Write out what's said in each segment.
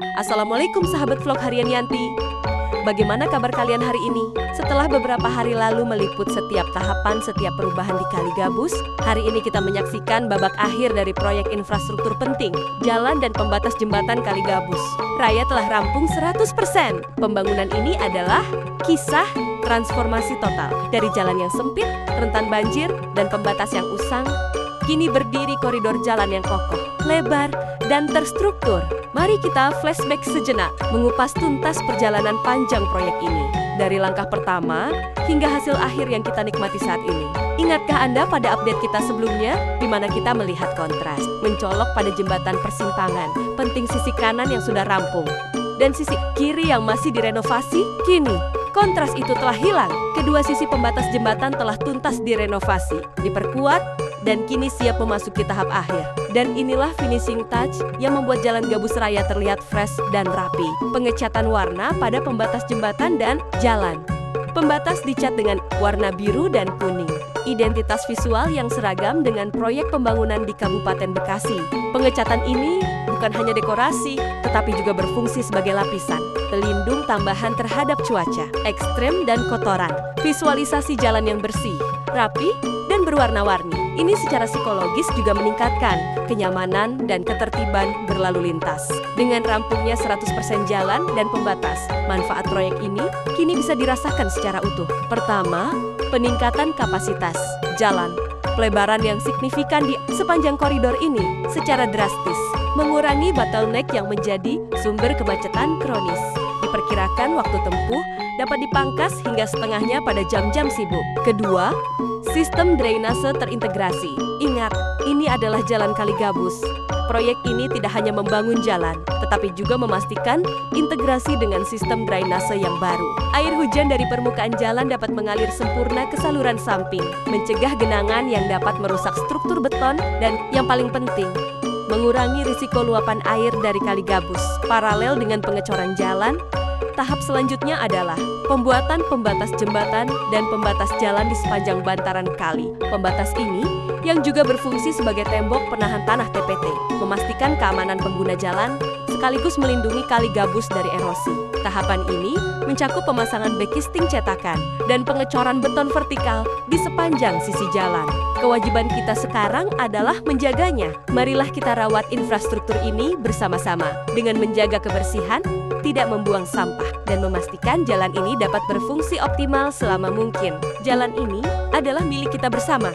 Assalamualaikum sahabat vlog harian Yanti. Bagaimana kabar kalian hari ini? Setelah beberapa hari lalu meliput setiap tahapan setiap perubahan di Kali Gabus, hari ini kita menyaksikan babak akhir dari proyek infrastruktur penting, jalan dan pembatas jembatan Kali Gabus. Raya telah rampung 100%. Pembangunan ini adalah kisah transformasi total. Dari jalan yang sempit, rentan banjir, dan pembatas yang usang, kini berdiri koridor jalan yang kokoh, lebar, dan terstruktur. Mari kita flashback sejenak, mengupas tuntas perjalanan panjang proyek ini. Dari langkah pertama, hingga hasil akhir yang kita nikmati saat ini. Ingatkah Anda pada update kita sebelumnya, di mana kita melihat kontras, mencolok pada jembatan persimpangan, penting sisi kanan yang sudah rampung, dan sisi kiri yang masih direnovasi? Kini, kontras itu telah hilang. Kedua sisi pembatas jembatan telah tuntas direnovasi, diperkuat, dan kini siap memasuki tahap akhir. Dan inilah finishing touch yang membuat Jalan Gabus Raya terlihat fresh dan rapi. Pengecatan warna pada pembatas jembatan dan jalan. Pembatas dicat dengan warna biru dan kuning. Identitas visual yang seragam dengan proyek pembangunan di Kabupaten Bekasi. Pengecatan ini bukan hanya dekorasi, tetapi juga berfungsi sebagai lapisan pelindung tambahan terhadap cuaca ekstrem dan kotoran. Visualisasi jalan yang bersih, rapi, dan berwarna-warni. Ini secara psikologis juga meningkatkan kenyamanan dan ketertiban berlalu lintas. Dengan rampungnya 100% jalan dan pembatas, manfaat proyek ini kini bisa dirasakan secara utuh. Pertama, peningkatan kapasitas jalan. Pelebaran yang signifikan di sepanjang koridor ini secara drastis mengurangi bottleneck yang menjadi sumber kemacetan kronis. Diperkirakan waktu tempuh dapat dipangkas hingga setengahnya pada jam-jam sibuk. Kedua, sistem drainase terintegrasi. Ingat, ini adalah Jalan Kali Gabus. Proyek ini tidak hanya membangun jalan, tetapi juga memastikan integrasi dengan sistem drainase yang baru. Air hujan dari permukaan jalan dapat mengalir sempurna ke saluran samping, mencegah genangan yang dapat merusak struktur beton, dan yang paling penting, mengurangi risiko luapan air dari Kali Gabus. Paralel dengan pengecoran jalan, tahap selanjutnya adalah pembuatan pembatas jembatan dan pembatas jalan di sepanjang bantaran kali. Pembatas ini yang juga berfungsi sebagai tembok penahan tanah TPT, memastikan keamanan pengguna jalan sekaligus melindungi Kali Gabus dari erosi. Tahapan ini mencakup pemasangan backisting cetakan dan pengecoran beton vertikal di sepanjang sisi jalan. Kewajiban kita sekarang adalah menjaganya. Marilah kita rawat infrastruktur ini bersama-sama dengan menjaga kebersihan, tidak membuang sampah, dan memastikan jalan ini dapat berfungsi optimal selama mungkin. Jalan ini adalah milik kita bersama.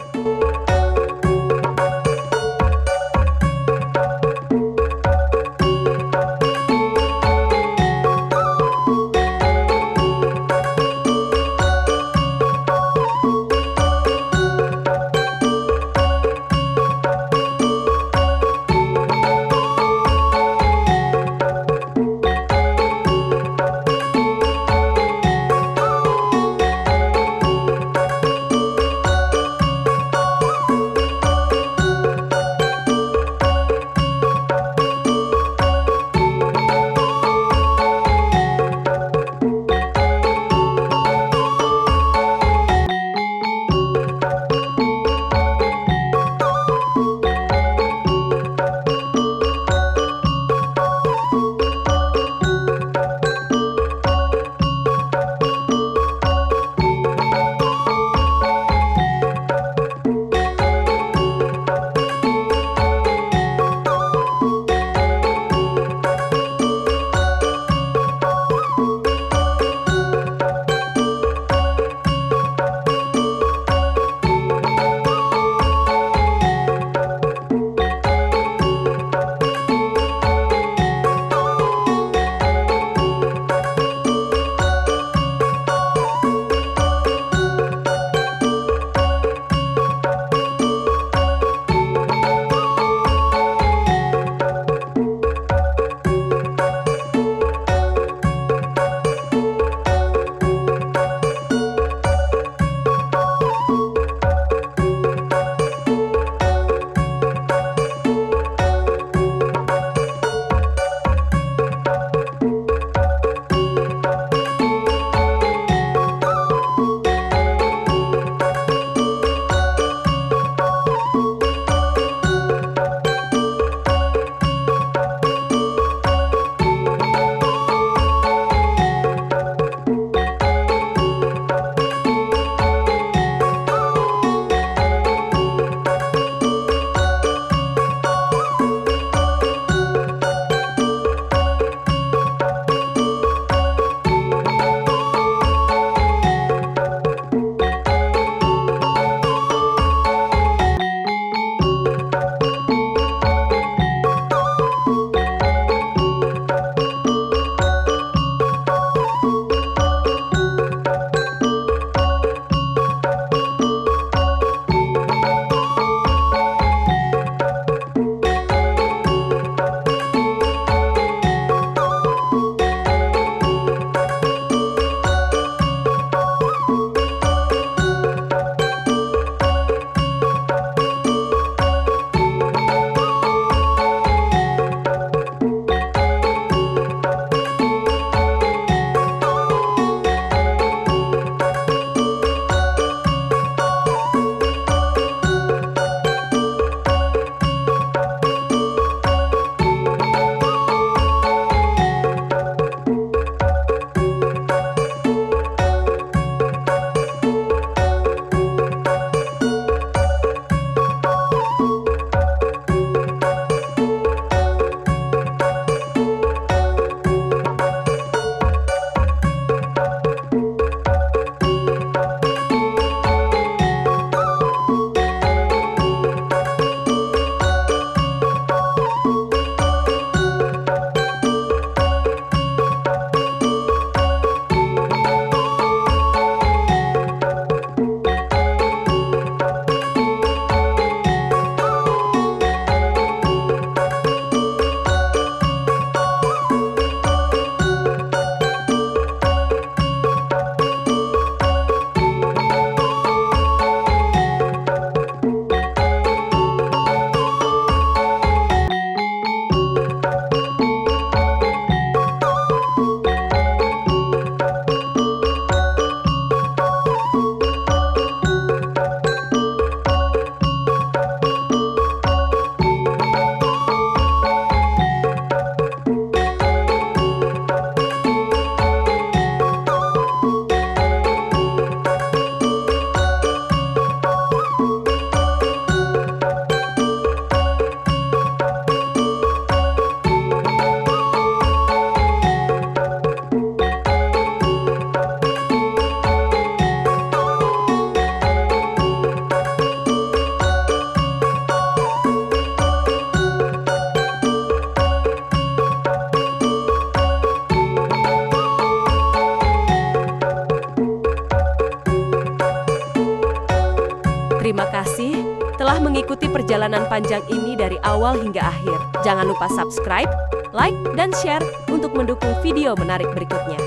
Terima kasih telah mengikuti perjalanan panjang ini dari awal hingga akhir. Jangan lupa subscribe, like, dan share untuk mendukung video menarik berikutnya.